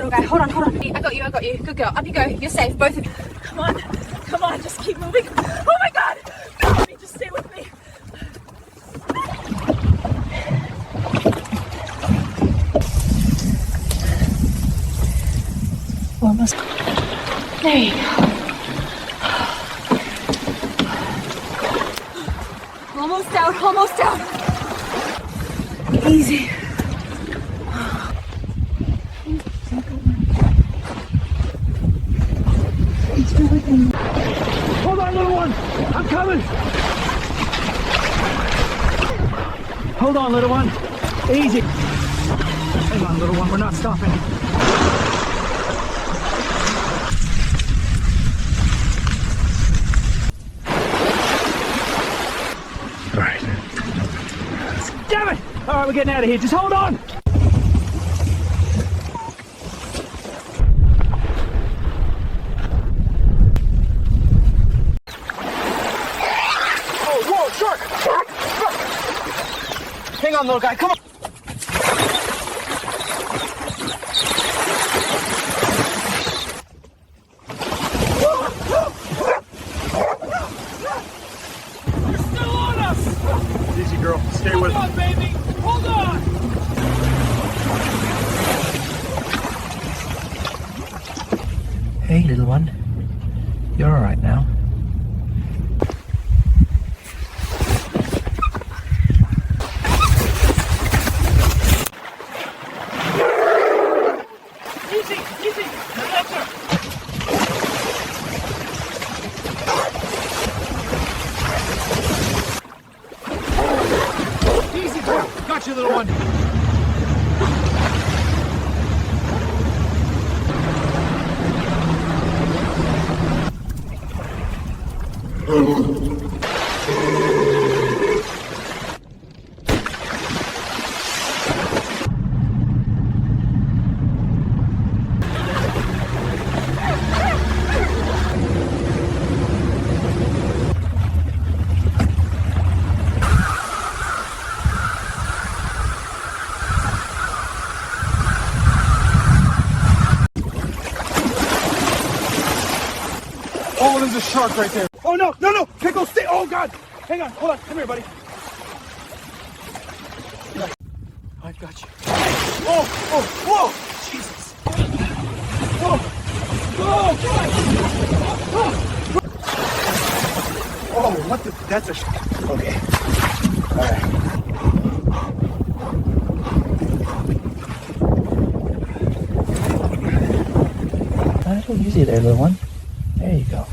little guy. Hold on. I got you. Good girl. Up you go. You're safe, both of you. Come on, just keep moving. Oh my God! Come on, just stay with me. Almost. There you go. Almost out. Easy. Hold on, little one. I'm coming. Hold on, little one. Easy. Hang on, little one. We're not stopping. All right. Damn it! All right, we're getting out of here. Just hold on. Shark! Hang on, little guy, come on! You're still on us! Easy, girl. Stay with me. Hold on, baby! Hold on! Hey, little one. You're alright now. Got you, little one. Oh, there's a shark right there. Oh, no. Pickle, stay. Oh, God. Hang on. Hold on. Come here, buddy. I've got you. Whoa. Jesus. Whoa, God. Oh, what the? That's a shark. Okay. All right. A little easy there, little one. There you go.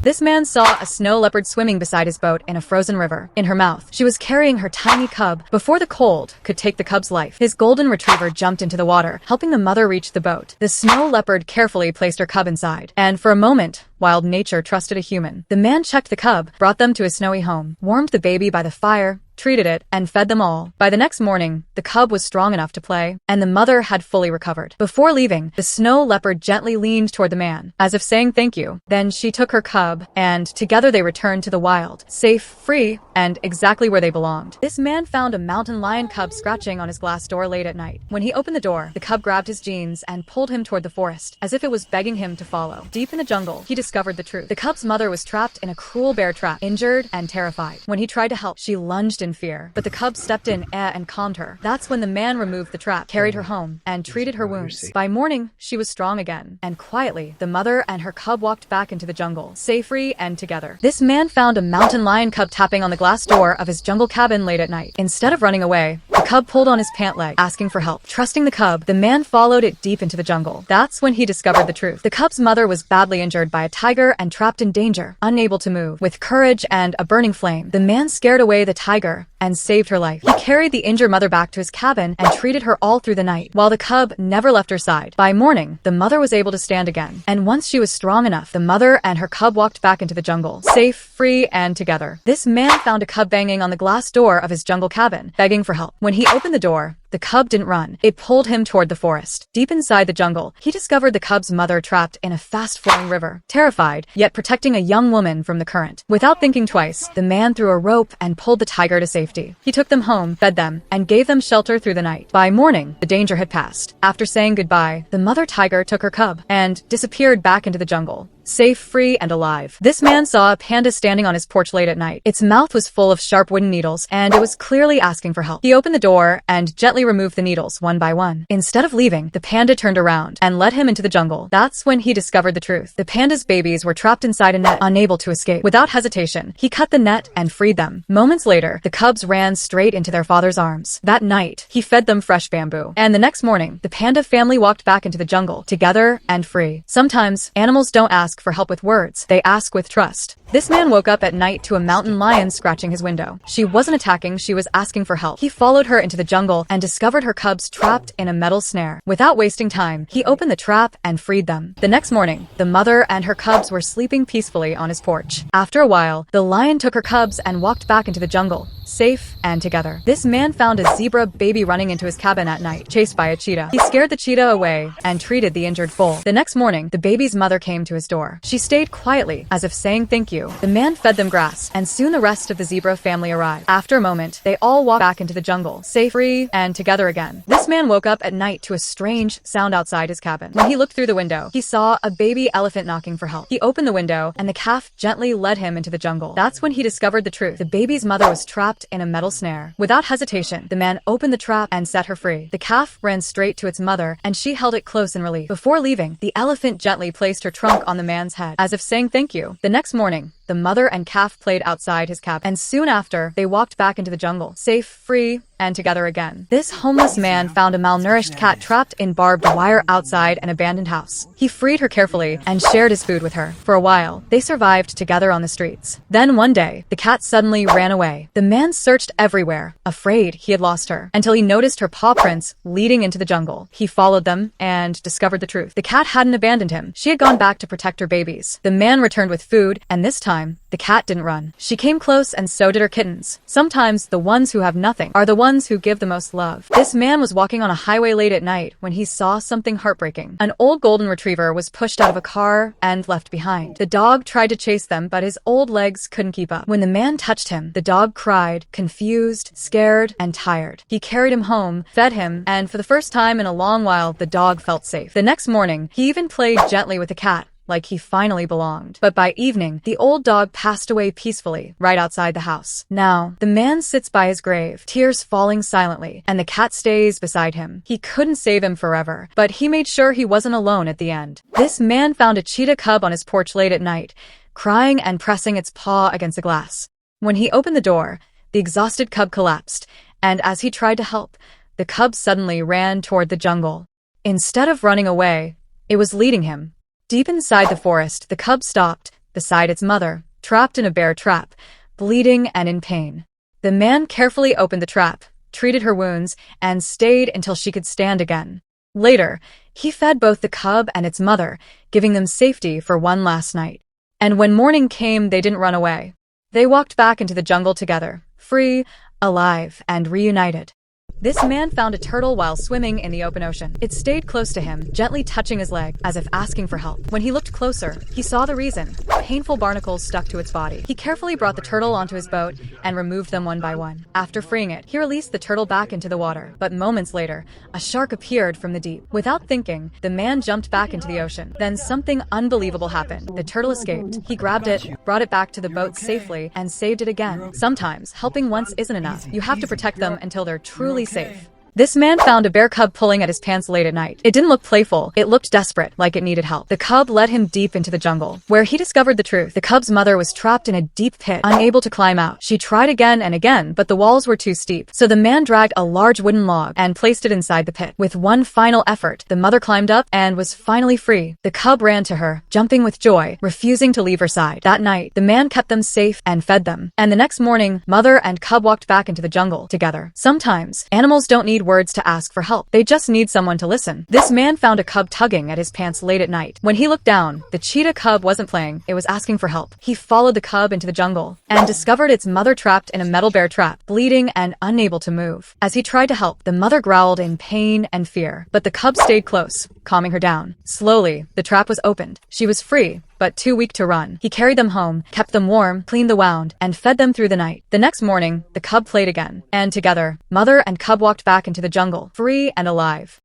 This man saw a snow leopard swimming beside his boat in a frozen river. In her mouth, she was carrying her tiny cub before the cold could take the cub's life. His golden retriever jumped into the water, helping the mother reach the boat. The snow leopard carefully placed her cub inside, and for a moment, wild nature trusted a human. The man checked the cub, brought them to a snowy home, warmed the baby by the fire, treated it, and fed them all. By the next morning, the cub was strong enough to play, and the mother had fully recovered. Before leaving, the snow leopard gently leaned toward the man, as if saying thank you. Then she took her cub, and together they returned to the wild, safe, free, and exactly where they belonged. This man found a mountain lion cub scratching on his glass door late at night. When he opened the door, the cub grabbed his jeans and pulled him toward the forest, as if it was begging him to follow. Deep in the jungle, he discovered the truth. The cub's mother was trapped in a cruel bear trap, injured and terrified. When he tried to help, she lunged in fear, but the cub stepped in and calmed her. That's when the man removed the trap, carried her home, and treated her wounds. By morning, she was strong again, and quietly, the mother and her cub walked back into the jungle, safe, free, and together. This man found a mountain lion cub tapping on the glass door of his jungle cabin late at night. Instead of running away, the cub pulled on his pant leg, asking for help. Trusting the cub, the man followed it deep into the jungle. That's when he discovered the truth. The cub's mother was badly injured by a tiger and trapped in danger, unable to move. With courage and a burning flame, the man scared away the tiger and saved her life. He carried the injured mother back to his cabin and treated her all through the night, while the cub never left her side. By morning, the mother was able to stand again, and once she was strong enough, the mother and her cub walked back into the jungle, safe, free, and together. This man found a cub banging on the glass door of his jungle cabin, begging for help. When he opened the door, the the cub didn't run. It pulled him toward the forest. Deep inside the jungle, he discovered the cub's mother trapped in a fast-flowing river, terrified, yet protecting a young woman from the current. Without thinking twice, the man threw a rope and pulled the tiger to safety. He took them home, fed them, and gave them shelter through the night. By morning, the danger had passed. After saying goodbye, the mother tiger took her cub and disappeared back into the jungle. Safe, free, and alive. This man saw a panda standing on his porch late at night. Its mouth was full of sharp wooden needles, and it was clearly asking for help. He opened the door and gently removed the needles one by one. Instead of leaving, the panda turned around and led him into the jungle. That's when he discovered the truth. The panda's babies were trapped inside a net, unable to escape. Without hesitation, he cut the net and freed them. Moments later, the cubs ran straight into their father's arms. That night, he fed them fresh bamboo. And the next morning, the panda family walked back into the jungle, together and free. Sometimes, animals don't ask for help with words. They ask with trust. This man woke up at night to a mountain lion scratching his window. She wasn't attacking, she was asking for help. He followed her into the jungle and discovered her cubs trapped in a metal snare. Without wasting time, he opened the trap and freed them. The next morning, the mother and her cubs were sleeping peacefully on his porch. After a while, the lion took her cubs and walked back into the jungle, safe and together. This man found a zebra baby running into his cabin at night, chased by a cheetah. He scared the cheetah away and treated the injured foal. The next morning, the baby's mother came to his door. She stayed quietly, as if saying thank you. The man fed them grass, and soon the rest of the zebra family arrived. After a moment, they all walked back into the jungle, safe, free, and together again. This man woke up at night to a strange sound outside his cabin. When he looked through the window, he saw a baby elephant knocking for help. He opened the window, and the calf gently led him into the jungle. That's when he discovered the truth. The baby's mother was trapped in a metal snare. Without hesitation, the man opened the trap and set her free. The calf ran straight to its mother, and she held it close in relief. Before leaving, the elephant gently placed her trunk on the man's head, as if saying thank you. The next morning, the mother and calf played outside his cabin, and soon after, they walked back into the jungle, safe, free, and together again. This homeless man found a malnourished cat trapped in barbed wire outside an abandoned house. He freed her carefully and shared his food with her. For a while, they survived together on the streets. Then one day, the cat suddenly ran away. The man searched everywhere, afraid he had lost her, until he noticed her paw prints leading into the jungle. He followed them and discovered the truth. The cat hadn't abandoned him. She had gone back to protect her babies. The man returned with food, and this time, the cat didn't run. She came close, and so did her kittens. Sometimes the ones who have nothing are the ones who give the most love. This man was walking on a highway late at night when he saw something heartbreaking. An old golden retriever was pushed out of a car and left behind. The dog tried to chase them, but his old legs couldn't keep up. When the man touched him, the dog cried, confused, scared, and tired. He carried him home, fed him, and for the first time in a long while, the dog felt safe. The next morning, he even played gently with the cat, like he finally belonged. But by evening, the old dog passed away peacefully, right outside the house. Now, the man sits by his grave, tears falling silently, and the cat stays beside him. He couldn't save him forever, but he made sure he wasn't alone at the end. This man found a cheetah cub on his porch late at night, crying and pressing its paw against the glass. When he opened the door, the exhausted cub collapsed, and as he tried to help, the cub suddenly ran toward the jungle. Instead of running away, it was leading him. Deep inside the forest, the cub stopped, beside its mother, trapped in a bear trap, bleeding and in pain. The man carefully opened the trap, treated her wounds, and stayed until she could stand again. Later, he fed both the cub and its mother, giving them safety for one last night. And when morning came, they didn't run away. They walked back into the jungle together, free, alive, and reunited. This man found a turtle while swimming in the open ocean. It stayed close to him, gently touching his leg, as if asking for help. When he looked closer, he saw the reason. Painful barnacles stuck to its body. He carefully brought the turtle onto his boat and removed them one by one. After freeing it, he released the turtle back into the water. But moments later, a shark appeared from the deep. Without thinking, the man jumped back into the ocean. Then something unbelievable happened. The turtle escaped. He grabbed it, brought it back to the boat safely, and saved it again. Sometimes, helping once isn't enough. You have to protect them until they're truly safe. This man found a bear cub pulling at his pants late at night. It didn't look playful. It looked desperate, like it needed help. The cub led him deep into the jungle, where he discovered the truth. The cub's mother was trapped in a deep pit, unable to climb out. She tried again and again, but the walls were too steep. So the man dragged a large wooden log and placed it inside the pit. With one final effort, the mother climbed up and was finally free. The cub ran to her, jumping with joy, refusing to leave her side. That night, the man kept them safe and fed them. And the next morning, mother and cub walked back into the jungle together. Sometimes, animals don't need words to ask for help. They just need someone to listen. This man found a cub tugging at his pants late at night. When he looked down, the cheetah cub wasn't playing, it was asking for help. He followed the cub into the jungle and discovered its mother trapped in a metal bear trap, bleeding and unable to move. As he tried to help, the mother growled in pain and fear, but the cub stayed close, calming her down. Slowly, the trap was opened. She was free, but too weak to run. He carried them home, kept them warm, cleaned the wound, and fed them through the night. The next morning, the cub played again, and together, mother and cub walked back into the jungle, free and alive.